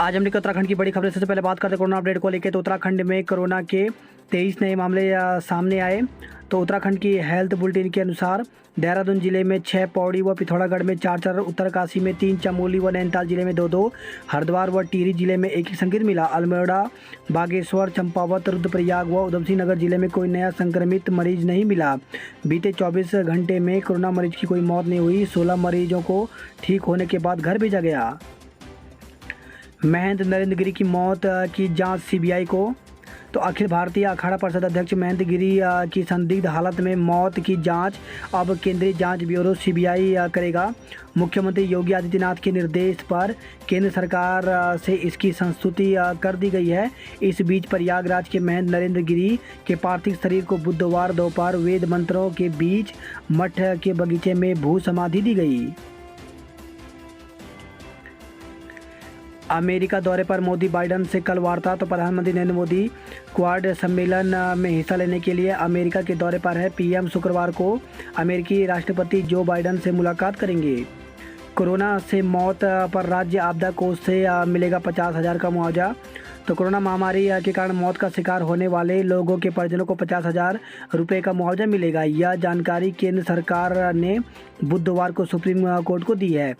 आज हमने उत्तराखंड की बड़ी खबरें। सबसे पहले बात करते हैं कोरोना अपडेट को लेकर। तो उत्तराखंड में कोरोना के 23 नए मामले सामने आए। तो उत्तराखंड की हेल्थ बुलेटिन के अनुसार देहरादून जिले में 6, पौड़ी व पिथौरागढ़ में 4, उत्तरकाशी में 3, चमोली व नैनीताल जिले में 2, हरिद्वार व टिहरी जिले में 1 संक्रमित मिला। अल्मोड़ा, बागेश्वर, चंपावत, रुद्रप्रयाग व उधमसिंह नगर जिले में कोई नया संक्रमित मरीज नहीं मिला। बीते 24 घंटे में कोरोना मरीज की कोई मौत नहीं हुई। 16 मरीजों को ठीक होने के बाद घर भेजा गया। महंत नरेंद्र गिरी की मौत की जांच सीबीआई को। तो अखिल भारतीय अखाड़ा परिषद अध्यक्ष महंत गिरी की संदिग्ध हालत में मौत की जांच अब केंद्रीय जांच ब्यूरो सीबीआई करेगा। मुख्यमंत्री योगी आदित्यनाथ के निर्देश पर केंद्र सरकार से इसकी संस्तुति कर दी गई है। इस बीच प्रयागराज के महंत नरेंद्र गिरी के पार्थिव शरीर को बुधवार दोपहर वेद मंत्रों के बीच मठ के बगीचे में भू समाधि दी गई। अमेरिका दौरे पर मोदी बाइडन से कल वार्ता। तो प्रधानमंत्री नरेंद्र मोदी क्वाड सम्मेलन में हिस्सा लेने के लिए अमेरिका के दौरे पर है। पीएम शुक्रवार को अमेरिकी राष्ट्रपति जो बाइडन से मुलाकात करेंगे। कोरोना से मौत पर राज्य आपदा कोष से मिलेगा 50,000 का मुआवजा। तो कोरोना महामारी के कारण मौत का शिकार होने वाले लोगों के परिजनों को 50,000 रुपये का मुआवजा मिलेगा। यह जानकारी केंद्र सरकार ने बुधवार को सुप्रीम कोर्ट को दी है।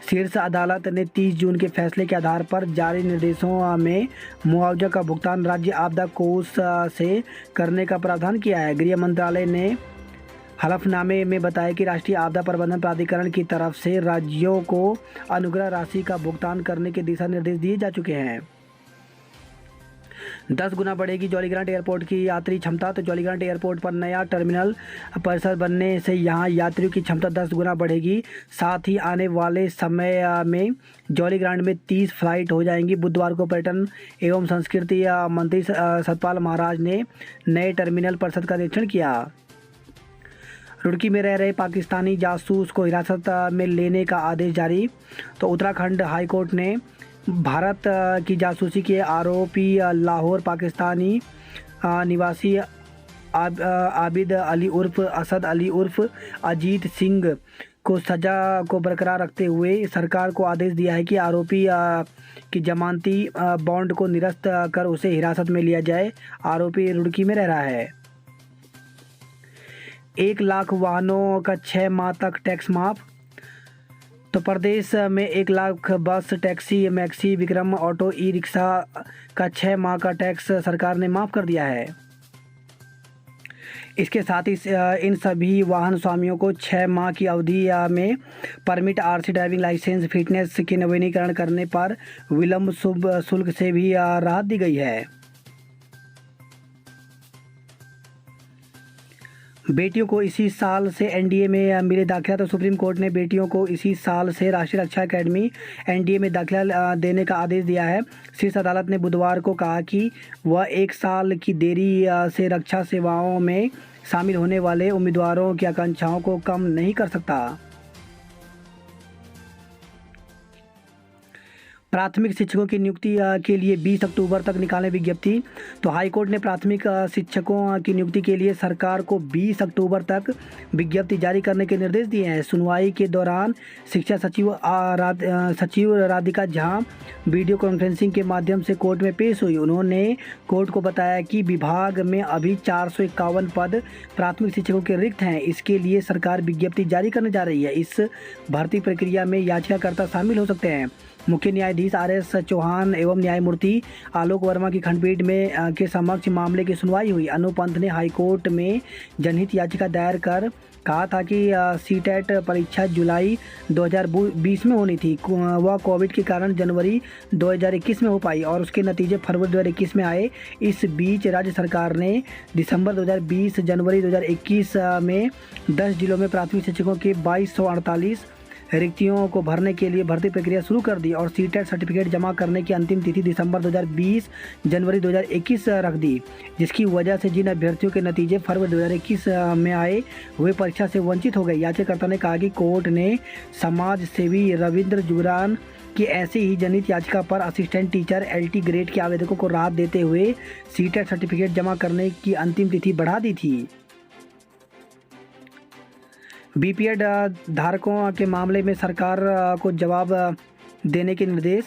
शीर्ष अदालत ने 30 जून के फैसले के आधार पर जारी निर्देशों में मुआवजा का भुगतान राज्य आपदा कोष से करने का प्रावधान किया है। गृह मंत्रालय ने हलफनामे में बताया कि राष्ट्रीय आपदा प्रबंधन प्राधिकरण की तरफ से राज्यों को अनुग्रह राशि का भुगतान करने के दिशा निर्देश दिए जा चुके हैं। 10 गुना बढ़ेगी जॉलीग्रांट एयरपोर्ट की यात्री क्षमता। तो जॉलीग्रांट एयरपोर्ट पर नया टर्मिनल परिसर बनने से यहां यात्रियों की क्षमता 10 गुना बढ़ेगी। साथ ही आने वाले समय में जॉलीग्रांट में 30 फ्लाइट हो जाएंगी। बुधवार को पर्यटन एवं संस्कृति मंत्री सतपाल महाराज ने नए टर्मिनल परिसर का निरीक्षण किया। रुड़की में रह रहे पाकिस्तानी जासूस को हिरासत में लेने का आदेश जारी। तो उत्तराखंड हाईकोर्ट ने भारत की जासूसी के आरोपी लाहौर पाकिस्तानी निवासी आबिद अली उर्फ असद अली उर्फ अजीत सिंह को सज़ा को बरकरार रखते हुए सरकार को आदेश दिया है कि आरोपी की जमानती बॉन्ड को निरस्त कर उसे हिरासत में लिया जाए। आरोपी रुड़की में रह रहा है। 1 लाख वाहनों का 6 माह तक टैक्स माफ। तो प्रदेश में 1 लाख बस, taxi, maxi, Vikram auto, e rickshaw का 6 माह का टैक्स सरकार ने माफ़ कर दिया है। इसके साथ ही इन सभी वाहन स्वामियों को 6 माह की अवधि में permit, RC, driving licence, fitness के नवीनीकरण करने पर विलंब शुल्क से भी राहत दी गई है। बेटियों को इसी साल से एनडीए में मिले दाखिला। तो सुप्रीम कोर्ट ने बेटियों को इसी साल से राष्ट्रीय रक्षा एकेडमी एनडीए में दाखिला देने का आदेश दिया है। शीर्ष अदालत ने बुधवार को कहा कि वह 1 साल की देरी से रक्षा सेवाओं में शामिल होने वाले उम्मीदवारों की आकांक्षाओं को कम नहीं कर सकता। प्राथमिक शिक्षकों की नियुक्ति के लिए 20 अक्टूबर तक निकालें विज्ञप्ति। तो हाईकोर्ट ने प्राथमिक शिक्षकों की नियुक्ति के लिए सरकार को 20 अक्टूबर तक विज्ञप्ति जारी करने के निर्देश दिए हैं। सुनवाई के दौरान शिक्षा सचिव राधिका झा वीडियो कॉन्फ्रेंसिंग के माध्यम से कोर्ट में पेश हुई। उन्होंने कोर्ट को बताया कि विभाग में अभी 451 पद प्राथमिक शिक्षकों के रिक्त हैं। इसके लिए सरकार विज्ञप्ति जारी करने जा रही है। इस भर्ती प्रक्रिया में याचिकाकर्ता शामिल हो सकते हैं। मुख्य न्यायाधीश आर.एस. चौहान एवं न्यायमूर्ति आलोक वर्मा की खंडपीठ में के समक्ष मामले की सुनवाई हुई। अनुपंथ ने हाईकोर्ट में जनहित याचिका दायर कर कहा था कि सीटेट परीक्षा जुलाई 2020 में होनी थी। वह कोविड के कारण जनवरी 2021 में हो पाई और उसके नतीजे फरवरी 2021 में आए। इस बीच राज्य सरकार ने दिसंबर 2020 जनवरी 2021 में 10 जिलों में प्राथमिक शिक्षकों के 2248 रिक्तियों को भरने के लिए भर्ती प्रक्रिया शुरू कर दी और सीटेट सर्टिफिकेट जमा करने की अंतिम तिथि दिसंबर 2020 जनवरी 2021 रख दी, जिसकी वजह से जिन अभ्यर्थियों के नतीजे फरवरी 2021 में आए वे परीक्षा से वंचित हो गए। याचिकाकर्ता ने कहा कि कोर्ट ने समाज सेवी रविंद्र जुगरान की ऐसी ही जनहित याचिका पर असिस्टेंट टीचर LT ग्रेड के आवेदकों को राहत देते हुए सीटेट सर्टिफिकेट जमा करने की अंतिम तिथि बढ़ा दी थी। बीपीएड धारकों के मामले में सरकार को जवाब देने के निर्देश।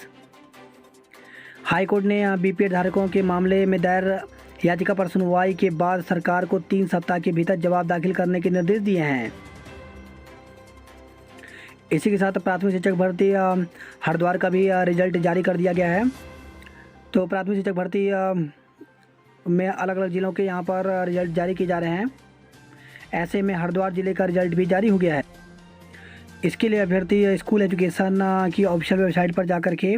हाईकोर्ट ने बीपीएड धारकों के मामले में दायर याचिका पर सुनवाई के बाद सरकार को 3 सप्ताह के भीतर जवाब दाखिल करने के निर्देश दिए हैं। इसी के साथ प्राथमिक शिक्षक भर्ती हरिद्वार का भी रिजल्ट जारी कर दिया गया है। तो प्राथमिक शिक्षक भर्ती में अलग अलग ज़िलों के यहाँ पर रिजल्ट जारी किए जा रहे हैं। ऐसे में हरिद्वार ज़िले का रिजल्ट भी जारी हो गया है। इसके लिए अभ्यर्थी स्कूल एजुकेशन की ऑफिशियल वेबसाइट पर जाकर के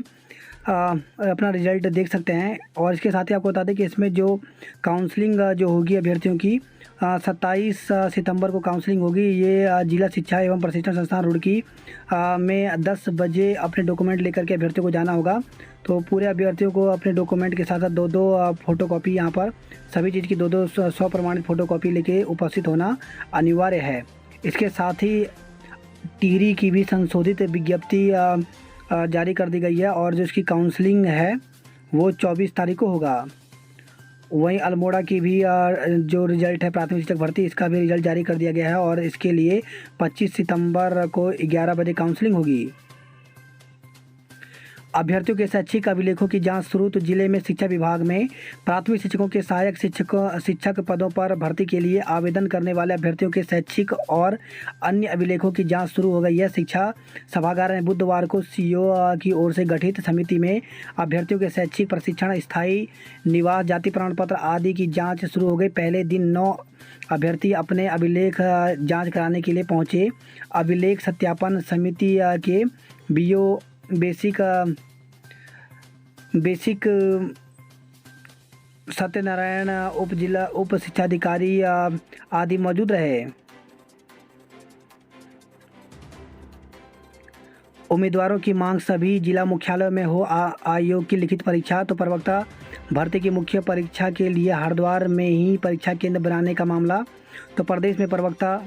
अपना रिजल्ट देख सकते हैं। और इसके साथ ही आपको बता दें कि इसमें जो काउंसलिंग जो होगी अभ्यर्थियों की 27 सितंबर को काउंसलिंग होगी। ये जिला शिक्षा एवं प्रशिक्षण संस्थान रुड़की में 10 बजे अपने डॉक्यूमेंट लेकर के अभ्यर्थियों को जाना होगा। तो पूरे अभ्यर्थियों को अपने डॉक्यूमेंट के साथ साथ 2-2 फ़ोटोकॉपी यहाँ पर सभी चीज़ की 2-2 100 प्रमाणित फ़ोटोकॉपी लेके उपस्थित होना अनिवार्य है। इसके साथ ही टिहरी की भी संशोधित विज्ञप्ति जारी कर दी गई है और जो इसकी काउंसलिंग है वो 24 तारीख को होगा। वहीं अल्मोड़ा की भी जो रिज़ल्ट है प्राथमिक शिक्षक भर्ती, इसका भी रिज़ल्ट जारी कर दिया गया है और इसके लिए 25 सितंबर को 11 बजे काउंसलिंग होगी। अभ्यर्थियों के शैक्षिक अभिलेखों की जांच शुरू। तो जिले में शिक्षा विभाग में प्राथमिक शिक्षकों के सहायक शिक्षक पदों पर भर्ती के लिए आवेदन करने वाले अभ्यर्थियों के शैक्षिक और अन्य अभिलेखों की जांच शुरू हो गई है। शिक्षा सभागार में बुधवार को सीईओ की ओर से गठित समिति में अभ्यर्थियों के शैक्षिक प्रशिक्षण, स्थायी निवास, जाति प्रमाण पत्र आदि की जाँच शुरू हो गई। पहले दिन 9 अभ्यर्थी अपने अभिलेख जाँच कराने के लिए पहुँचे। अभिलेख सत्यापन समिति के बीओ बेसिक सत्यनारायण उप शिक्षाधिकारी आदि मौजूद रहे। उम्मीदवारों की मांग सभी जिला मुख्यालयों में हो आयोग की लिखित परीक्षा। तो प्रवक्ता भर्ती की मुख्य परीक्षा के लिए हरिद्वार में ही परीक्षा केंद्र बनाने का मामला। तो प्रदेश में प्रवक्ता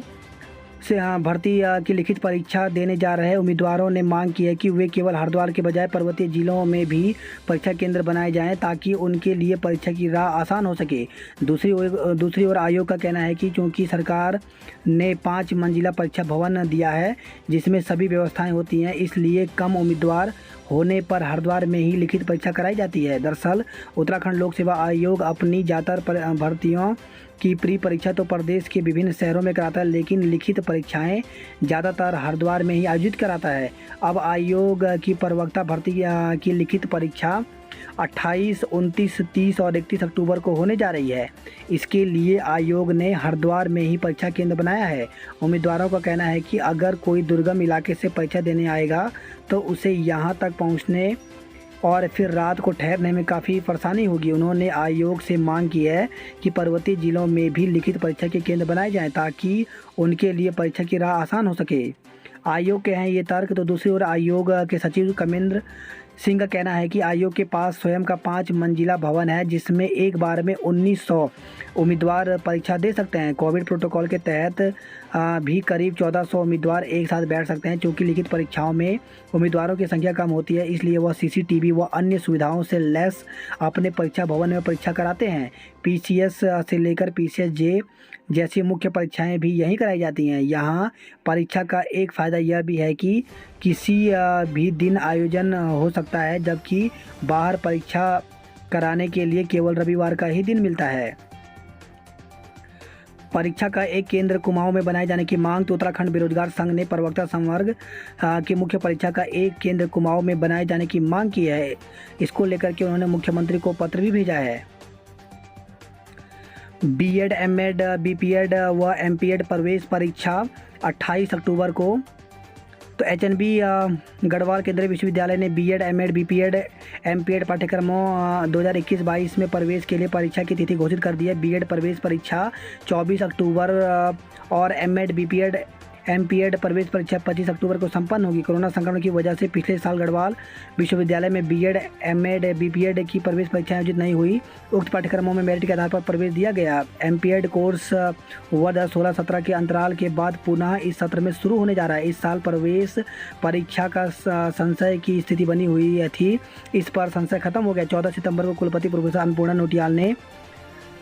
से भर्ती की लिखित परीक्षा देने जा रहे उम्मीदवारों ने मांग की है कि वे केवल हरिद्वार के बजाय पर्वतीय जिलों में भी परीक्षा केंद्र बनाए जाएं ताकि उनके लिए परीक्षा की राह आसान हो सके। दूसरी ओर आयोग का कहना है कि क्योंकि सरकार ने 5 मंजिला परीक्षा भवन दिया है जिसमें सभी व्यवस्थाएं होती हैं, इसलिए कम उम्मीदवार होने पर हरिद्वार में ही लिखित परीक्षा कराई जाती है। दरअसल उत्तराखंड लोक सेवा आयोग अपनी ज़्यादातर भर्तियों की प्री परीक्षा तो प्रदेश के विभिन्न शहरों में कराता है, लेकिन लिखित परीक्षाएं ज़्यादातर हरिद्वार में ही आयोजित कराता है। अब आयोग की प्रवक्ता भर्ती की लिखित परीक्षा 28, 29, 30 और 31 अक्टूबर को होने जा रही है। इसके लिए आयोग ने हरिद्वार में ही परीक्षा केंद्र बनाया है। उम्मीदवारों का कहना है कि अगर कोई दुर्गम इलाके से परीक्षा देने आएगा तो उसे यहां तक पहुंचने और फिर रात को ठहरने में काफ़ी परेशानी होगी। उन्होंने आयोग से मांग की है कि पर्वतीय जिलों में भी लिखित परीक्षा के केंद्र बनाए जाएं ताकि उनके लिए परीक्षा की राह आसान हो सके। आयोग के हैं ये तर्क। तो दूसरी ओर आयोग के सचिव कमेंद्र सिंह का कहना है कि आयोग के पास स्वयं का 5 मंजिला भवन है जिसमें एक बार में 1900 उम्मीदवार परीक्षा दे सकते हैं। कोविड प्रोटोकॉल के तहत भी करीब 1400 उम्मीदवार एक साथ बैठ सकते हैं। चूँकि लिखित परीक्षाओं में उम्मीदवारों की संख्या कम होती है, इसलिए वह सीसीटीवी व अन्य सुविधाओं से लैस अपने परीक्षा भवन में परीक्षा कराते हैं। पीसीएस से लेकर पीसीएस-जे जैसी मुख्य परीक्षाएं भी यहीं कराई जाती हैं। यहाँ परीक्षा का एक फ़ायदा यह भी है कि किसी भी दिन आयोजन हो सकता है, जबकि बाहर परीक्षा कराने के लिए केवल रविवार का ही दिन मिलता है। परीक्षा का एक केंद्र कुमाऊं में बनाए जाने की मांग। तो उत्तराखंड बेरोजगार संघ ने प्रवक्ता संवर्ग की मुख्य परीक्षा का एक केंद्र कुमाऊं में बनाए जाने की मांग की है। इसको लेकर के उन्होंने मुख्यमंत्री को पत्र भी भेजा है। बीएड, एमएड, बीपीएड व एमपीएड प्रवेश परीक्षा 28 अक्टूबर को। तो एचएनबी गढ़वाल केंद्रीय विश्वविद्यालय ने बीएड, एमएड, बीपीएड, एमपीएड पाठ्यक्रमों 2021-22 में प्रवेश के लिए परीक्षा की तिथि घोषित कर दी है। बीएड प्रवेश परीक्षा 24 अक्टूबर और एमएड, बीपीएड, एमपीएड प्रवेश परीक्षा 25 अक्टूबर को संपन्न होगी। कोरोना संक्रमण की वजह से पिछले साल गढ़वाल विश्वविद्यालय में बीएड, एमएड, बीपीएड की प्रवेश परीक्षाएं आयोजित नहीं हुई। उक्त पाठ्यक्रमों में मेरिट के आधार पर प्रवेश दिया गया। एमपीएड कोर्स वर्ष 16-17 के अंतराल के बाद पुनः इस सत्र में शुरू होने जा रहा है। इस साल प्रवेश परीक्षा का संशय की स्थिति बनी हुई थी, इस पर संशय खत्म हो गया। 14 सितंबर को कुलपति प्रोफेसर अन्नपूर्णा नौटियाल ने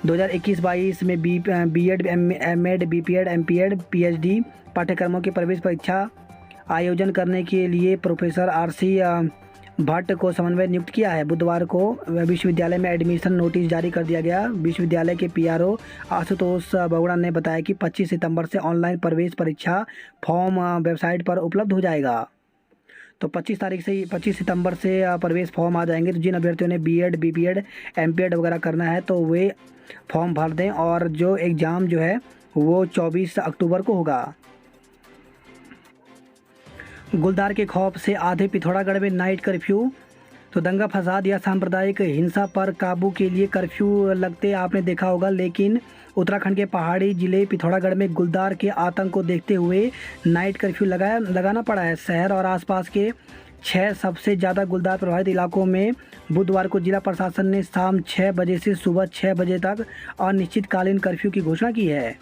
2021-22 में BEd, MEd, BPEd, MPEd, PhD पाठ्यक्रमों की प्रवेश परीक्षा आयोजन करने के लिए प्रोफेसर आरसी भट्ट को समन्वय नियुक्त किया है। बुधवार को विश्वविद्यालय में एडमिशन नोटिस जारी कर दिया गया। विश्वविद्यालय के पीआरओ आशुतोष बगुड़ा ने बताया कि 25 सितंबर से ऑनलाइन प्रवेश परीक्षा फॉर्म वेबसाइट पर उपलब्ध हो जाएगा। तो 25 सितंबर से प्रवेश फॉर्म आ जाएंगे। तो जिन अभ्यर्थियों ने बीएड, बीपीएड, एमपीएड वगैरह करना है तो वे फॉर्म भर दें और जो एग्ज़ाम जो है वो 24 अक्टूबर को होगा। गुलदार के खौफ से आधे पिथौरागढ़ में नाइट कर्फ्यू। तो दंगा फसाद या सांप्रदायिक हिंसा पर काबू के लिए कर्फ्यू लगते आपने देखा होगा, लेकिन उत्तराखंड के पहाड़ी जिले पिथौरागढ़ में गुलदार के आतंक को देखते हुए नाइट कर्फ्यू लगाना पड़ा है। शहर और आसपास के 6 सबसे ज़्यादा गुलदार प्रभावित इलाकों में बुधवार को जिला प्रशासन ने शाम 6 बजे से सुबह 6 बजे तक अनिश्चितकालीन कर्फ्यू की घोषणा की है।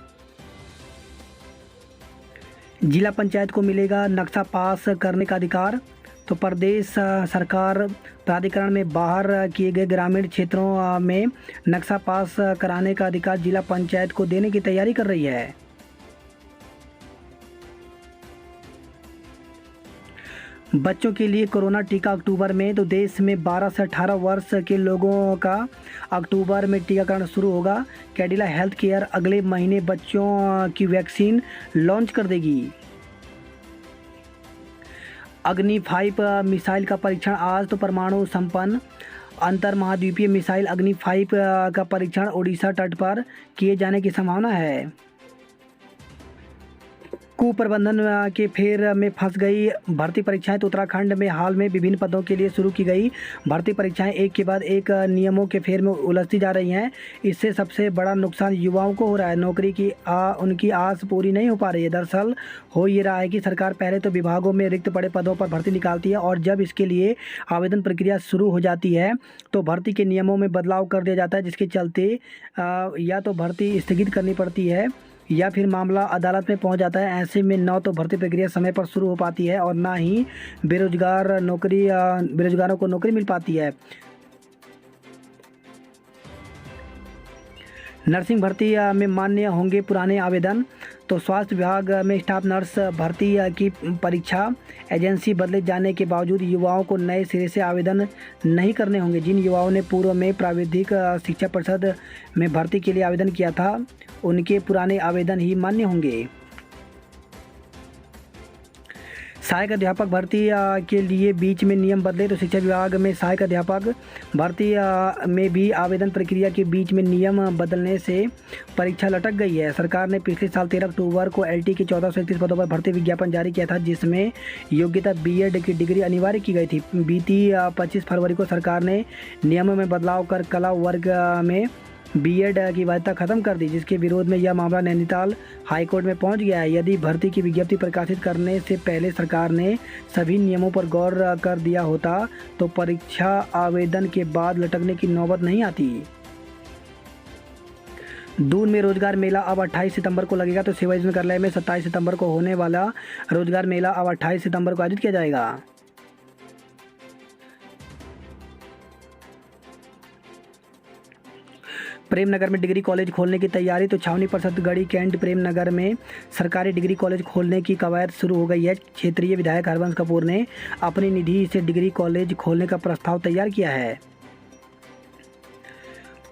जिला पंचायत को मिलेगा नक्शा पास करने का अधिकार। तो प्रदेश सरकार प्राधिकरण में बाहर किए गए ग्रामीण क्षेत्रों में नक्शा पास कराने का अधिकार जिला पंचायत को देने की तैयारी कर रही है। बच्चों के लिए कोरोना टीका अक्टूबर में। तो देश में 12 से 18 वर्ष के लोगों का अक्टूबर में टीकाकरण शुरू होगा। कैडिला हेल्थ केयर अगले महीने बच्चों की वैक्सीन लॉन्च कर देगी। अग्नि 5 मिसाइल का परीक्षण आज। तो परमाणु संपन्न अंतर महाद्वीपीय मिसाइल अग्नि 5 का परीक्षण ओडिशा तट पर किए जाने की संभावना है। कुप्रबंधन के फेर में फंस गई भर्ती परीक्षाएं। तो उत्तराखंड में हाल में विभिन्न पदों के लिए शुरू की गई भर्ती परीक्षाएं एक के बाद एक नियमों के फेर में उलझती जा रही हैं। इससे सबसे बड़ा नुकसान युवाओं को हो रहा है। नौकरी की उनकी आस पूरी नहीं हो पा रही है। दरअसल हो ये रहा है कि सरकार पहले तो विभागों में रिक्त पड़े पदों पर भर्ती निकालती है और जब इसके लिए आवेदन प्रक्रिया शुरू हो जाती है तो भर्ती के नियमों में बदलाव कर दिया जाता है, जिसके चलते या तो भर्ती स्थगित करनी पड़ती है या फिर मामला अदालत में पहुंच जाता है। ऐसे में न तो भर्ती प्रक्रिया समय पर शुरू हो पाती है और ना ही बेरोजगारों को नौकरी मिल पाती है। नर्सिंग भर्ती में मान्य होंगे पुराने आवेदन। तो स्वास्थ्य विभाग में स्टाफ नर्स भर्ती की परीक्षा एजेंसी बदले जाने के बावजूद युवाओं को नए सिरे से आवेदन नहीं करने होंगे। जिन युवाओं ने पूर्व में प्राविधिक शिक्षा परिषद में भर्ती के लिए आवेदन किया था उनके पुराने आवेदन ही मान्य होंगे। सहायक अध्यापक भर्ती के लिए बीच में नियम बदले। तो शिक्षा विभाग में सहायक अध्यापक भर्ती में भी आवेदन प्रक्रिया के बीच में नियम बदलने से परीक्षा लटक गई है। सरकार ने पिछले साल 13 अक्टूबर को एलटी के 1431 पदों पर भर्ती विज्ञापन जारी किया था, जिसमें योग्यता बीएड की डिग्री अनिवार्य की गई थी। बीती 25 फरवरी को सरकार ने नियमों में बदलाव कर कला वर्ग में बीएड की वैधता खत्म कर दी, जिसके विरोध में यह मामला नैनीताल हाईकोर्ट में पहुंच गया है। यदि भर्ती की विज्ञप्ति प्रकाशित करने से पहले सरकार ने सभी नियमों पर गौर कर दिया होता तो परीक्षा आवेदन के बाद लटकने की नौबत नहीं आती। दून में रोजगार मेला अब 28 सितंबर को लगेगा। तो शिवाजी नगर में 27 सितंबर को होने वाला रोजगार मेला अब 28 सितंबर को आयोजित किया जाएगा। प्रेमनगर में डिग्री कॉलेज खोलने की तैयारी। तो छावनी परसतगढ़ी कैंट प्रेमनगर में सरकारी डिग्री कॉलेज खोलने की कवायद शुरू हो गई है। क्षेत्रीय विधायक हरवंश कपूर ने अपनी निधि से डिग्री कॉलेज खोलने का प्रस्ताव तैयार किया है।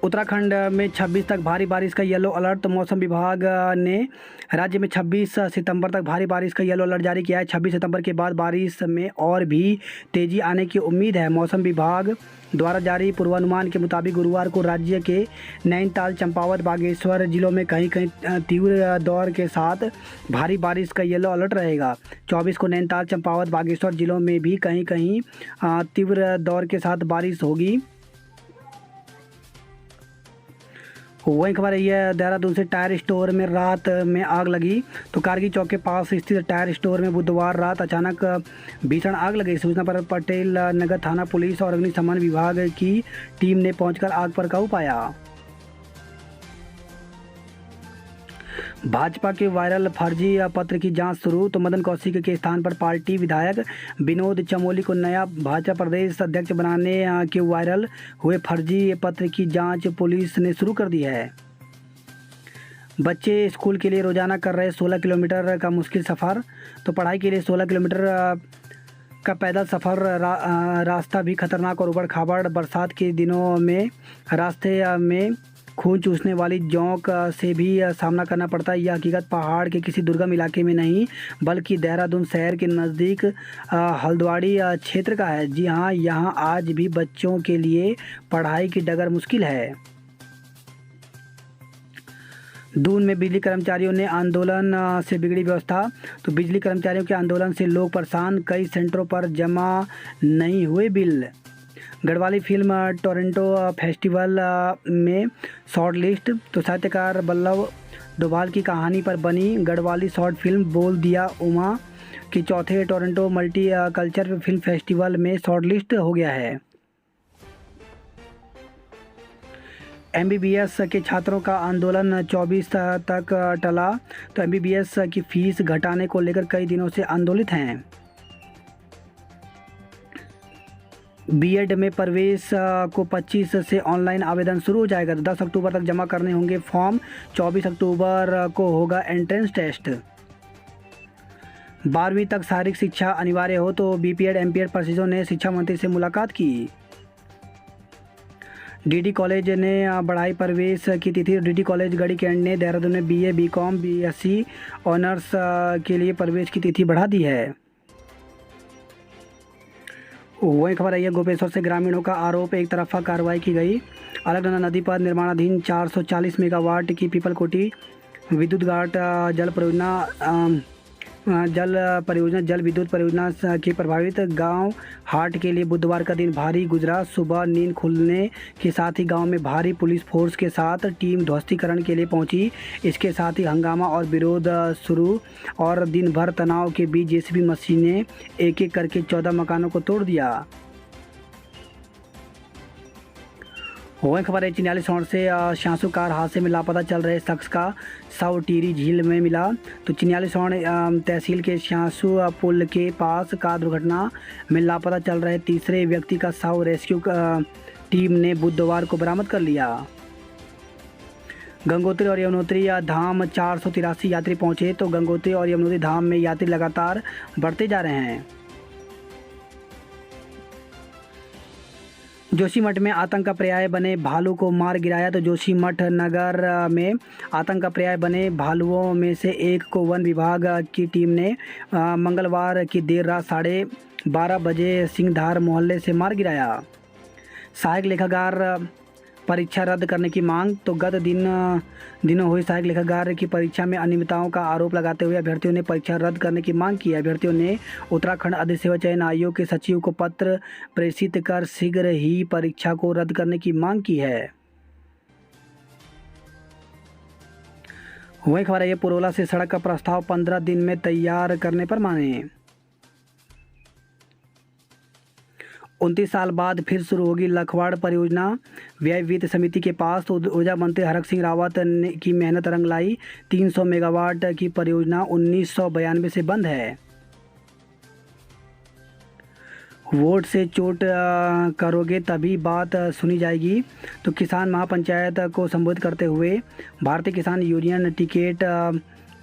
उत्तराखंड में 26 तक भारी बारिश का येलो अलर्ट। तो मौसम विभाग ने राज्य में 26 सितंबर तक भारी बारिश का येलो अलर्ट जारी किया है। 26 सितंबर के बाद बारिश में और भी तेज़ी आने की उम्मीद है। मौसम विभाग द्वारा जारी पूर्वानुमान के मुताबिक गुरुवार को राज्य के नैनीताल, चंपावत, बागेश्वर जिलों में कहीं कहीं तीव्र दौर के साथ भारी बारिश का येलो अलर्ट रहेगा। 24 को नैनीताल, चंपावत, बागेश्वर जिलों में भी कहीं कहीं तीव्र दौर के साथ बारिश होगी। वही खबर है देहरादून से टायर स्टोर में रात में आग लगी। तो कारगी चौक के पास स्थित टायर स्टोर में बुधवार रात अचानक भीषण आग लगी। सूचना पर पटेल नगर थाना पुलिस और अग्निशमन विभाग की टीम ने पहुंचकर आग पर काबू पाया। भाजपा के वायरल फर्जी पत्र की जांच शुरू। तो मदन कौशिक के स्थान पर पार्टी विधायक विनोद चमोली को नया भाजपा प्रदेश अध्यक्ष बनाने के वायरल हुए फर्जी पत्र की जांच पुलिस ने शुरू कर दी है। बच्चे स्कूल के लिए रोजाना कर रहे 16 किलोमीटर का मुश्किल सफ़र। तो पढ़ाई के लिए 16 किलोमीटर का पैदल सफ़र रास्ता भी खतरनाक और उबड़-खाबड़। बरसात के दिनों में रास्ते में खून चूसने वाली जोंक से भी सामना करना पड़ता है। यह हकीकत पहाड़ के किसी दुर्गम इलाके में नहीं बल्कि देहरादून शहर के नज़दीक हल्द्वानी क्षेत्र का है। जी हाँ, यहाँ आज भी बच्चों के लिए पढ़ाई की डगर मुश्किल है। दून में बिजली कर्मचारियों ने आंदोलन से बिगड़ी व्यवस्था। तो बिजली कर्मचारियों के आंदोलन से लोग परेशान, कई सेंटरों पर जमा नहीं हुए bill. Garhwali film Toronto festival में शॉर्ट लिस्ट। तो साहित्यकार वल्लभ डोभाल की कहानी पर बनी गढ़वाली शॉर्ट फिल्म बोल दिया उमा की चौथे Toronto multi culture film festival में शॉर्ट लिस्ट हो गया है। एमबीबीएस के छात्रों का आंदोलन 24 तक टला। तो एमबीबीएस की फीस घटाने को लेकर कई दिनों से आंदोलित हैं। बीएड में प्रवेश को 25 से ऑनलाइन आवेदन शुरू हो जाएगा। तो 10 अक्टूबर तक जमा करने होंगे फॉर्म। 24 अक्टूबर को होगा एंट्रेंस टेस्ट। 12वीं तक शारीरिक शिक्षा अनिवार्य हो। तो बीपीएड एमपीएड परिषदों ने शिक्षा मंत्री से मुलाकात की। डीडी कॉलेज ने बढ़ाई प्रवेश की तिथि। डीडी कॉलेज गढ़ी कैंट ने देहरादून में बीए बीकॉम बीएससी ऑनर्स के लिए प्रवेश की तिथि बढ़ा दी है। वही खबर आई है गोपेश्वर से ग्रामीणों का आरोप, एक तरफा कार्रवाई की गई। अलकनंदा नदी पर निर्माणाधीन 440 मेगावाट की पीपलकोटी विद्युत घाट जल विद्युत परियोजना की प्रभावित गांव हाट के लिए बुधवार का दिन भारी गुजरा। सुबह नींद खुलने के साथ ही गांव में भारी पुलिस फोर्स के साथ टीम ध्वस्तीकरण के लिए पहुंची। इसके साथ ही हंगामा और विरोध शुरू और दिन भर तनाव के बीच जेसीबी मशीनें एक एक करके 14 मकानों को तोड़ दिया। वही खबर है चिन्याली सौड़ से शांसु कार हादसे में लापता चल रहे शख्स का शव टीरी झील में मिला। तो चिन्याली सौड़ तहसील के शांसु पुल के पास कार दुर्घटना में लापता चल रहे तीसरे व्यक्ति का शव रेस्क्यू टीम ने बुधवार को बरामद कर लिया। गंगोत्री और यमुनोत्री धाम 483 यात्री पहुंचे। तो गंगोत्री और यमुनोत्री धाम में यात्री लगातार बढ़ते जा रहे हैं। जोशीमठ में आतंक का पर्याय बने भालू को मार गिराया। तो जोशीमठ नगर में आतंक का पर्याय बने भालुओं में से एक को वन विभाग की टीम ने मंगलवार की देर रात 12:30 बजे सिंहधार मोहल्ले से मार गिराया। सहायक लेखाकार परीक्षा रद्द करने की मांग। तो गत दिनों हुई सहायक लेखाकार की परीक्षा में अनियमितताओं का आरोप लगाते हुए अभ्यर्थियों ने परीक्षा रद्द करने की मांग की है। अभ्यर्थियों ने उत्तराखंड अधिसेवा चयन आयोग के सचिव को पत्र प्रेषित कर शीघ्र ही परीक्षा को रद्द करने की मांग की है। वही खबर है पुरोला से सड़क का प्रस्ताव 15 दिन में तैयार करने पर माने। 29 साल बाद फिर शुरू होगी लखवाड़ परियोजना व्यय वित्त समिति के पास। तो ऊर्जा मंत्री हरक सिंह रावत की मेहनत रंग लाई। 300 मेगावाट की परियोजना 1992 से बंद है। वोट से चोट करोगे तभी बात सुनी जाएगी। तो किसान महापंचायत को संबोधित करते हुए भारतीय किसान यूनियन टिकैत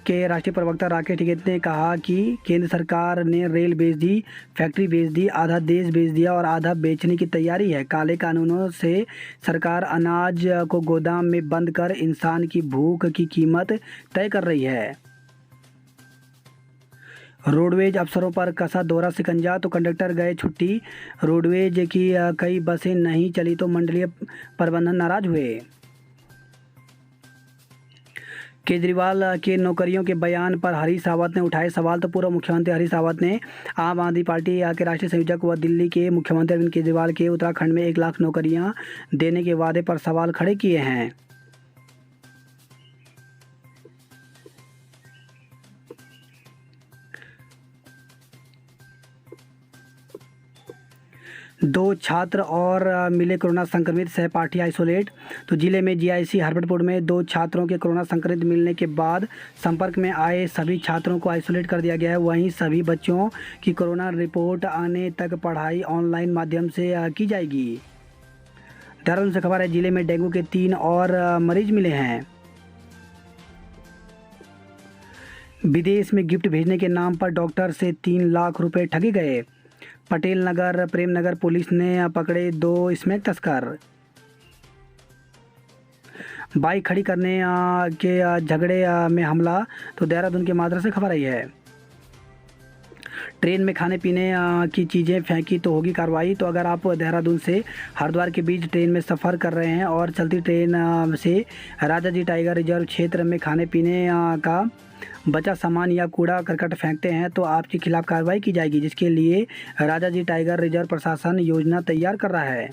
के राष्ट्रीय प्रवक्ता राकेश टिकैत ने कहा कि केंद्र सरकार ने रेल बेच दी, फैक्ट्री बेच दी, आधा देश बेच दिया और आधा बेचने की तैयारी है। काले कानूनों से सरकार अनाज को गोदाम में बंद कर इंसान की भूख की कीमत तय कर रही है। रोडवेज अफसरों पर कसा दोहरा शिकंजा। तो कंडक्टर गए छुट्टी। रोडवेज की कई बसें नहीं चली तो मंडलीय प्रबंधन नाराज हुए। केजरीवाल के नौकरियों के बयान पर हरीश रावत ने उठाए सवाल। तो पूर्व मुख्यमंत्री हरीश रावत ने आम आदमी पार्टी के राष्ट्रीय संयोजक व दिल्ली के मुख्यमंत्री अरविंद केजरीवाल के उत्तराखंड में 1 लाख नौकरियां देने के वादे पर सवाल खड़े किए हैं। दो छात्र और मिले कोरोना संक्रमित, सहपाठी आइसोलेट। तो जिले में जीआईसी हरबटपुर में 2 छात्रों के कोरोना संक्रमित मिलने के बाद संपर्क में आए सभी छात्रों को आइसोलेट कर दिया गया है। वहीं सभी बच्चों की कोरोना रिपोर्ट आने तक पढ़ाई ऑनलाइन माध्यम से की जाएगी। देहरादून से खबर है जिले में डेंगू के 3 और मरीज मिले हैं। विदेश में गिफ्ट भेजने के नाम पर डॉक्टर से 3 लाख रुपए ठगे गए। पटेल नगर प्रेम नगर पुलिस ने पकड़े 2 स्मैक तस्कर। बाइक खड़ी करने के झगड़े में हमला, तो देहरादून के मादरा से खबर आई है। ट्रेन में खाने पीने की चीज़ें फेंकी तो होगी कार्रवाई। तो अगर आप देहरादून से हरिद्वार के बीच ट्रेन में सफ़र कर रहे हैं और चलती ट्रेन से राजा जी टाइगर रिजर्व क्षेत्र में खाने पीने का बचा सामान या कूड़ा करकट फेंकते हैं तो आपके खिलाफ कार्रवाई की जाएगी, जिसके लिए राजा जी टाइगर रिजर्व प्रशासन योजना तैयार कर रहा है।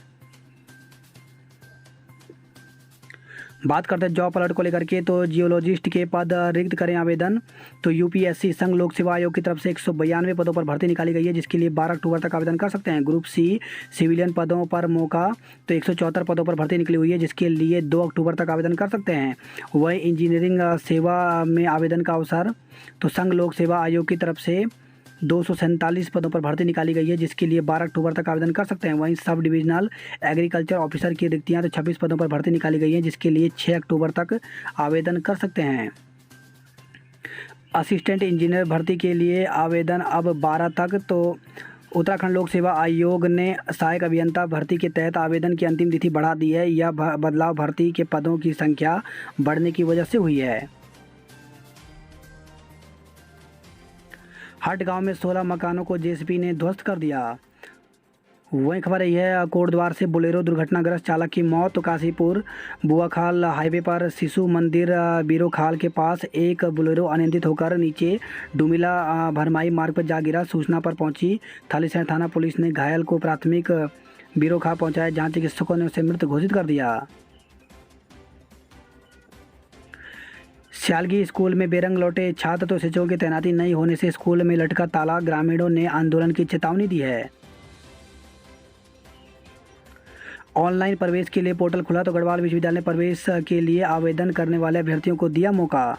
बात करते हैं जॉब अलर्ट को लेकर के, तो जियोलॉजिस्ट के पद रिक्त करें आवेदन। तो यूपीएससी संघ लोक सेवा आयोग की तरफ से 192 पदों पर भर्ती निकाली गई है, जिसके लिए 12 अक्टूबर तक आवेदन कर सकते हैं। ग्रुप सी सिविलियन पदों पर मौका, तो 174 पदों पर भर्ती निकली हुई है, जिसके लिए 2 अक्टूबर तक आवेदन कर सकते हैं। वहीं इंजीनियरिंग सेवा में आवेदन का अवसर, तो संघ लोक सेवा आयोग की तरफ से 247 पदों पर भर्ती निकाली गई है, जिसके लिए 12 अक्टूबर तक आवेदन कर सकते हैं। वहीं सब डिविजनल एग्रीकल्चर ऑफिसर की रिक्तियां, तो 26 पदों पर भर्ती निकाली गई है, जिसके लिए 6 अक्टूबर तक आवेदन कर सकते हैं। असिस्टेंट इंजीनियर भर्ती के लिए आवेदन अब 12 तक। तो उत्तराखंड लोक सेवा आयोग ने सहायक अभियंता भर्ती के तहत आवेदन की अंतिम तिथि बढ़ा दी है। यह बदलाव भर्ती के पदों की संख्या बढ़ने की वजह से हुई है। हट गांव में 16 मकानों को जेसीबी ने ध्वस्त कर दिया। वहीं खबर यही है, कोटद्वार से बोलेरो दुर्घटनाग्रस्त चालक की मौत। तो काशीपुर बुआखाल हाईवे पर शिशु मंदिर बीरोखाल के पास एक बोलेरो अनियंत्रित होकर नीचे डुमिला भरमाई मार्ग पर जा गिरा। सूचना पर पहुंची थालीसैंण थाना पुलिस ने घायल को प्राथमिक बीरोखाल पहुंचाया, जहां चिकित्सकों ने उसे मृत घोषित कर दिया। स्यालगी स्कूल में बेरंग लौटे छात्र, तो शिक्षकों की तैनाती नहीं होने से स्कूल में लटका ताला। ग्रामीणों ने आंदोलन की चेतावनी दी है। ऑनलाइन प्रवेश के लिए पोर्टल खुला, तो गढ़वाल विश्वविद्यालय ने प्रवेश के लिए आवेदन करने वाले अभ्यर्थियों को दिया मौका।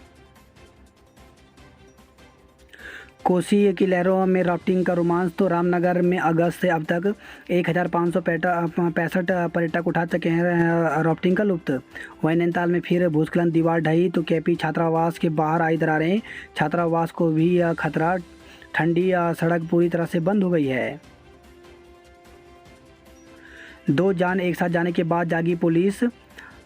कोसी की लहरों में राफ्टिंग का रोमांच, तो रामनगर में अगस्त से अब तक 1565 पर्यटक उठा चुके हैं राफ्टिंग का लुत्फ। वहीं नैनीताल में फिर भूस्खलन, दीवार ढही, तो केपी छात्रावास के बाहर आई दरारें। छात्रावास को भी खतरा, ठंडी सड़क पूरी तरह से बंद हो गई है। 2 जान एक साथ जाने के बाद जागी पुलिस।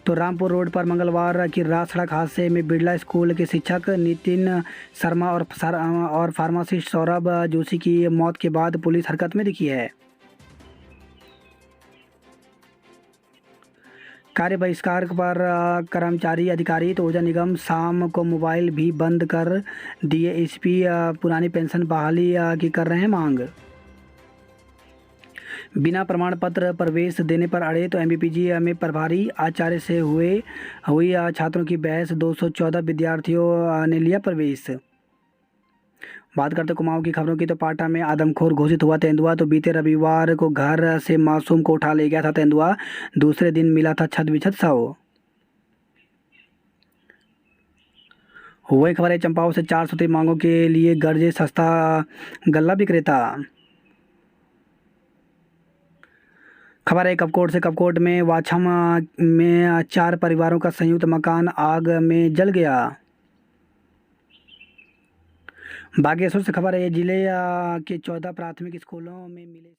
तो रामपुर रोड पर मंगलवार की रात सड़क हादसे में बिरला स्कूल के शिक्षक नितिन शर्मा और फार्मासिस्ट सौरभ जोशी की मौत के बाद पुलिस हरकत में दिखी है। कार्य बहिष्कार पर कर्मचारी अधिकारी, तो ऊर्जा निगम शाम को मोबाइल भी बंद कर दिए। एसपी पुरानी पेंशन बहाली की कर रहे हैं मांग। बिना प्रमाण पत्र प्रवेश देने पर अड़े, तो एमबीपीजी में प्रभारी आचार्य से हुई छात्रों की बहस। 214 विद्यार्थियों ने लिया प्रवेश। बात करते कुमाऊं की खबरों की, तो पाटा में आदमखोर घोषित हुआ तेंदुआ। तो बीते रविवार को घर से मासूम को उठा ले गया था तेंदुआ। दूसरे दिन मिला था छत बिछत शव। वही खबर है, चंपाओं से 4 सूत्री मांगों के लिए गर्जे सस्ता गल्ला विक्रेता। खबर है कपकोट से, कपकोट में वाछम में 4 परिवारों का संयुक्त मकान आग में जल गया। बागेश्वर से खबर है, जिले के 14 प्राथमिक स्कूलों में मिले